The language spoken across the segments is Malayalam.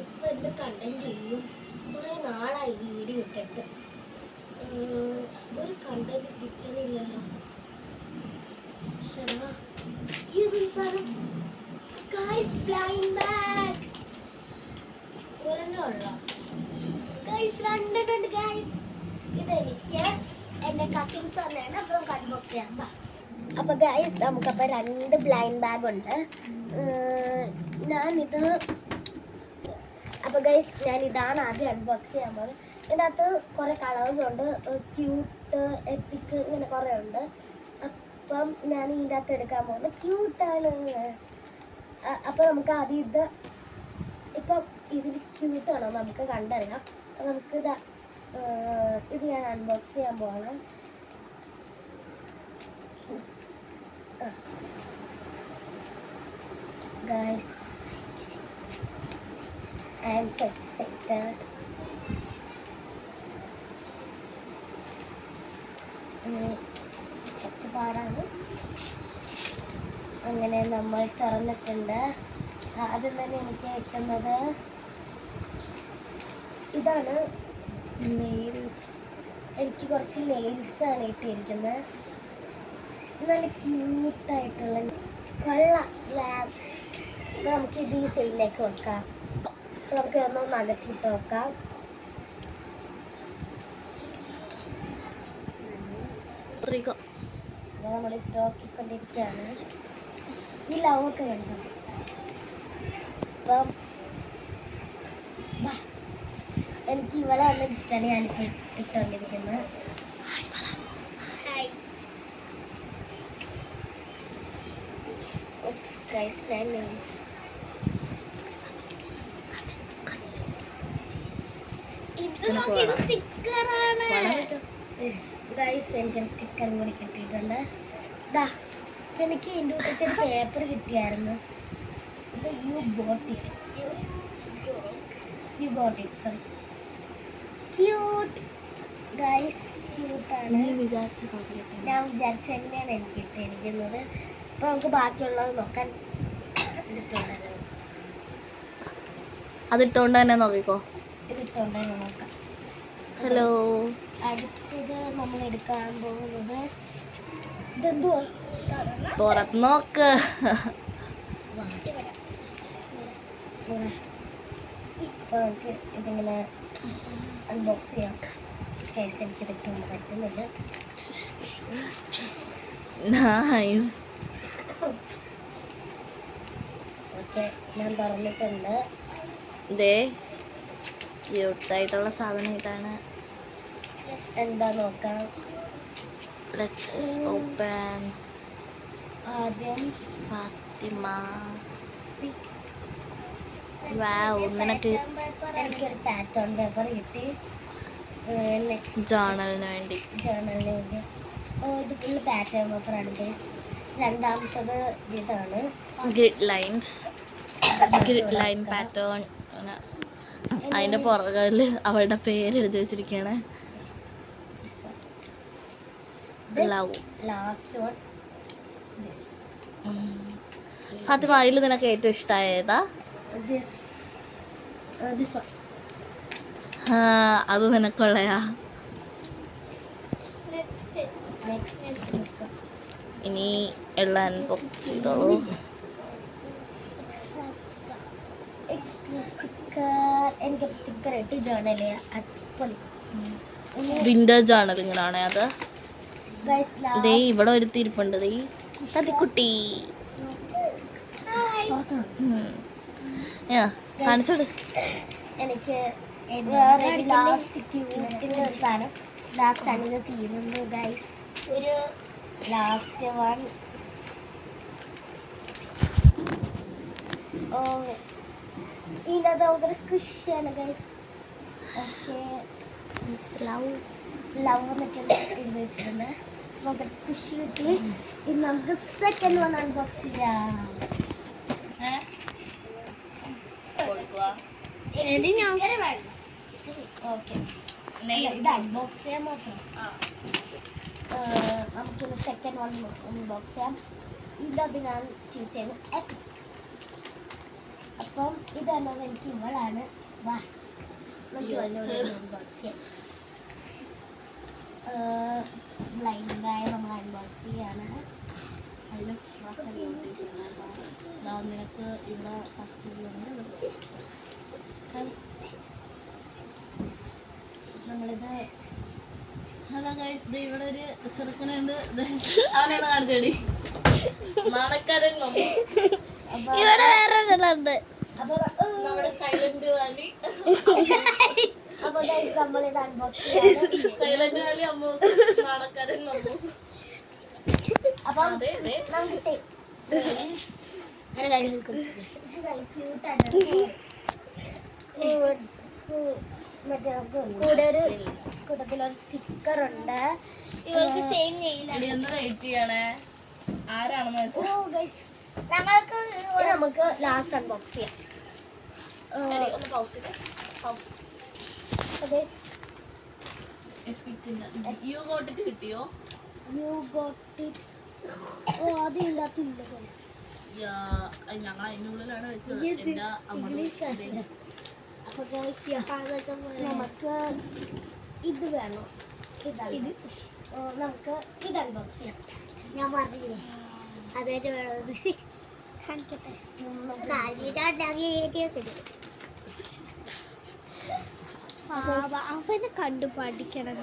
ഇപ്പൊ എന്ത് കണ്ടന്റ് ചെയ്യും? കുറെ നാളായി വീഡിയോ ഇട്ടിട്ട് ഒരു കണ്ടന്റ് കിട്ടണില്ലല്ലോ. ഇതെനിക്ക് എന്റെ കസിൻസ് തന്നെയാണ്. അപ്പൊ അൺബോക്സ് ചെയ്യാം. അപ്പൊ ഗൈസ് നമുക്കപ്പോൾ 2 ബ്ലൈൻഡ് ബാഗ് ഉണ്ട്. ഞാനിത് അപ്പോൾ ഗൈസ് ഞാനിതാണ് ആദ്യം അൺബോക്സ് ചെയ്യാൻ പോകുന്നത്. ഇതിനകത്ത് കുറേ കളേഴ്സ് ഉണ്ട്, ക്യൂട്ട്, എപ്പിക്ക്, ഇങ്ങനെ കുറേ ഉണ്ട്. അപ്പം ഞാൻ ഇതിൻ്റെ അകത്ത് എടുക്കാൻ പോകുന്നത് ക്യൂട്ടാണ്. അപ്പോൾ നമുക്ക് ആദ്യം ഇപ്പം ഇതിൽ ക്യൂട്ടാണോ നമുക്ക് കണ്ടറിയാം. നമുക്കിത് ഇത് ഞാൻ അൺബോക്സ് ചെയ്യാൻ പോവാണ്. Guys, I am so excited. കുറച്ച് പാടാണ്. അങ്ങനെ നമ്മൾ തുറന്നിട്ടുണ്ട്. ആദ്യം തന്നെ എനിക്ക് കിട്ടുന്നത് ഇതാണ്, നെയിൽസ്. എനിക്ക് കുറച്ച് നെയിൽസാണ് കിട്ടിയിരിക്കുന്നത്. നല്ല ക്യൂട്ടായിട്ടുള്ള കൊള്ളാം. നമുക്ക് ഇത് ഈ സൈഡിലേക്ക് വെക്കാം. നമുക്ക് ഒന്ന് അകത്തിട്ട് വെക്കാം. നമ്മൾ ഇട്ട് നോക്കിക്കൊണ്ടിരിക്കുകയാണ്. ഈ ലവൊക്കെ കണ്ടോ? അപ്പം എനിക്ക് ഇവളെ വന്ന ഗിഫ്റ്റാണ് ഞാനിപ്പോൾ ഇട്ടുകൊണ്ടിരിക്കുന്നത്. Guys, nails. ഇത് സ്റ്റിക്കറാണ്. ഗൈസ് എനിക്കൊരു സ്റ്റിക്കറും കൂടി കിട്ടിയിട്ടുണ്ട്. എനിക്ക് ഇതിൻ്റെ കൂട്ടത്തിൽ പേപ്പർ കിട്ടിയായിരുന്നു. ഇത് you bought it sorry. Cute guys, ക്യൂട്ടാണ്. ഞാൻ വിചാരിച്ച തന്നെയാണ് എനിക്ക് കിട്ടിയിരിക്കുന്നത്. അപ്പോൾ നമുക്ക് ബാക്കിയുള്ളത് നോക്കാൻ അതിട്ടോണ്ട് തന്നെ നോക്കിക്കോ. ഇതിട്ടോണ്ട് തന്നെ നോക്കാം. ഹലോ, അടുത്തത് നമ്മൾ എടുക്കാൻ പോകുന്നത് ഇതെന്തുവാ? തുറന്ന് നോക്ക്. ഇപ്പോൾ നമുക്ക് ഇതിങ്ങനെ അൺബോക്സ് ചെയ്യാം. കേസ് എനിക്കിത് ഇട്ടുകൊണ്ട് പറ്റുന്നില്ല. നൈസ്. ഓക്കെ, ഞാൻ പറഞ്ഞിട്ടുണ്ട്. ഇതേ ക്യൂട്ടായിട്ടുള്ള സാധനം ഇതാണ്. എന്താ നോക്കാം. Let's open. ആദ്യം ഫാത്തിമ. വാവ്, നിനക്ക് എനിക്കൊരു പാറ്റേൺ പേപ്പർ കിട്ടി. നെക്സ്റ്റ് ജേർണലിന് വേണ്ടി. ഇത് ഫുള്ള് പാറ്റേൺ പേപ്പറാണ് ഗൈസ്. രണ്ടാമത്തത് ഇതാണ് ഗ്രിഡ് ലൈൻ പാറ്റേൺ. അതിൻ്റെ പുറകിൽ അവളുടെ പേര് എഴുതി വെച്ചിരിക്കുകയാണ്. ലവ്. ലാസ്റ്റ് വൺ ഫാത്തിമ, അതിൽ നിനക്ക് ഏറ്റവും ഇഷ്ടമായ ഏതാ? അത് നിനക്കുള്ളയാ? ഇനി എല്ലാം അൺബോക്സ് ചെയ്തോളൂ. എനിക്കൊരു സ്റ്റിക്കർ ഇട്ട് ജേർണൽ അടിപൊളി വിന്റർ ജേർണലിങ്ങനാണ് അത്. ദേ ഇവിടെ ഒരു തിരിപ്പുണ്ട്. ദേ തട്ടിക്കുട്ടി കാണിച്ചോട്. എനിക്ക് വേറെ ലാസ്റ്റ് ക്യൂട്ടിൻ്റെ ഒരു സാധനം ലാസ്റ്റ് ആണ് തീരുന്നു ഗൈസ്. ഒരു ലാസ്റ്റ് വൺ. ഇതിനകത്ത് നമുക്കൊരു സ്ക്വിഷാണ് ഗൈസ്. ഓക്കെ, ലവ് എന്നൊക്കെ എഴുതി വെച്ചിട്ടുണ്ട്. നമുക്കൊരു സ്ക്വിഷ് കിട്ടി. ഇനി നമുക്ക് സെക്കൻഡ് വൺ അൺബോക്സ് ചെയ്യാം. ഓക്കെ, ഇത് അൺബോക്സ് ചെയ്യാൻ മാത്രം. നമുക്കിത് സെക്കൻഡ് വൺ അൺബോക്സ് ചെയ്യാം. ഇതിൻ്റെ അത് ഞാൻ ചൂസ് ചെയ്യുന്നു എപ്പിക്. അപ്പം ഇതെന്നത് എനിക്ക് ഇവളാണ്. വാ നമുക്ക് വല്ലൊരു അൺബോക്സ് ചെയ്യാം. ബ്ലൈൻഡായ നമ്മൾ അൺബോക്സ് ചെയ്യാണ്. അതിന് നിനക്ക് ഇവിടെ നമ്മളിത് ഹലോ ഗൈസ്, ഇത് ഇവിടെ ഒരു ചെറുക്കനുണ്ട്. അവനെ കാണിച്ചേടി നാണക്കാരൻ മമ്മി. ഇവിടെ വേറെ അപ്പൊ നമ്മുടെ സൈലന്റ് വാലി. അപ്പൊ നമ്മളിത് അൺബോക്സ് ചെയ്യാണ്. സൈലന്റ് വാലി അമ്മ നാണക്കാരൻ മമ്മൂ. അപ്പം അതെ അതെ നമുക്ക് ക്യൂട്ടായിട്ട് മറ്റേ കൂടെ ഒരു കൂട്ടത്തിലൊരു സ്റ്റിക്കർ ഉണ്ട്. ഇവർക്ക് സെയിം എടി ഒന്ന് വെയിറ്റ് ചെയ്യണേ, ആരാണെന്ന് വെച്ചാൽ നമുക്ക് ലാസ്റ്റ് അൺബോക്സ് ചെയ്യാം. ഒന്ന് പൗസ് ചെയ്തേ. യു ഗോട്ടിട്ട് കിട്ടിയോ? U got it. അത് ഇല്ലാത്തില്ല ഗൈസ്. ഞങ്ങൾ അതിനുള്ളിലാണ് വെച്ചത്. എന്റെ അപ്പൊ ഗൈസ് നമുക്ക് ഇത് വേണം. ഇതാണ് നമുക്ക് ഇത് അൺബോക്സ് ചെയ്യാം. ഞാൻ പറഞ്ഞില്ലേ അതായിട്ട് വേണത് കാണിക്കട്ടെ. അവനെ കണ്ടു പഠിക്കണം.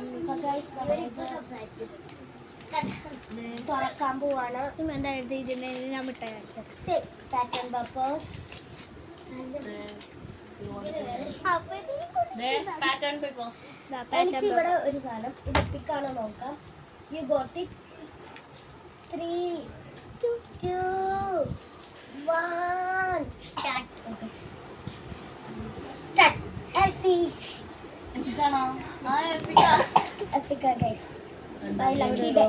തുറക്കാൻ പോവാണ്. ഞാൻ മിഠായി കാണിച്ചത് പാറ്റേൺ പേപ്പേഴ്സ്. എനിക്ക് ഇവിടെ ഒരു സാധനം ഇത് പിക്കാണോ നോക്കാം. You got it. 3, 2, 1 start. Start. എപ്പിക്ക ഗൈസ്. My lucky day.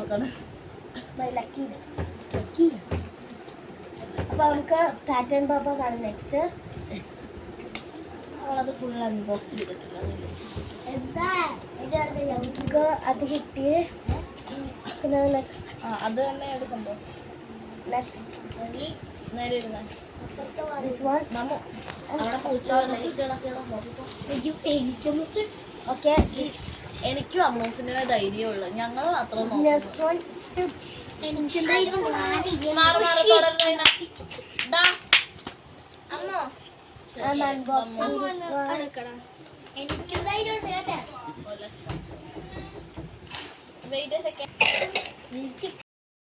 അപ്പൊ നമുക്ക് പാറ്റേൺ പേപ്പേഴ്സ് ആണ് നെക്സ്റ്റ്. അവളത് ഫുൾ അൺബോക്സ് ചെയ്തിട്ടില്ല. നമുക്ക് അത് കിട്ടി. പിന്നെ നെക്സ്റ്റ് അത് തന്നെ ഒരു സംഭവം. നേരെ ഇരുന്നേ. This one. അവിടെ പൂച്ച ഓക്കെ. എനിക്കും അമ്മൂസിന്റെ ധൈര്യമുള്ളു, ഞങ്ങൾ മാത്രം നെക്സ്റ്റ് വൺ. Wait second.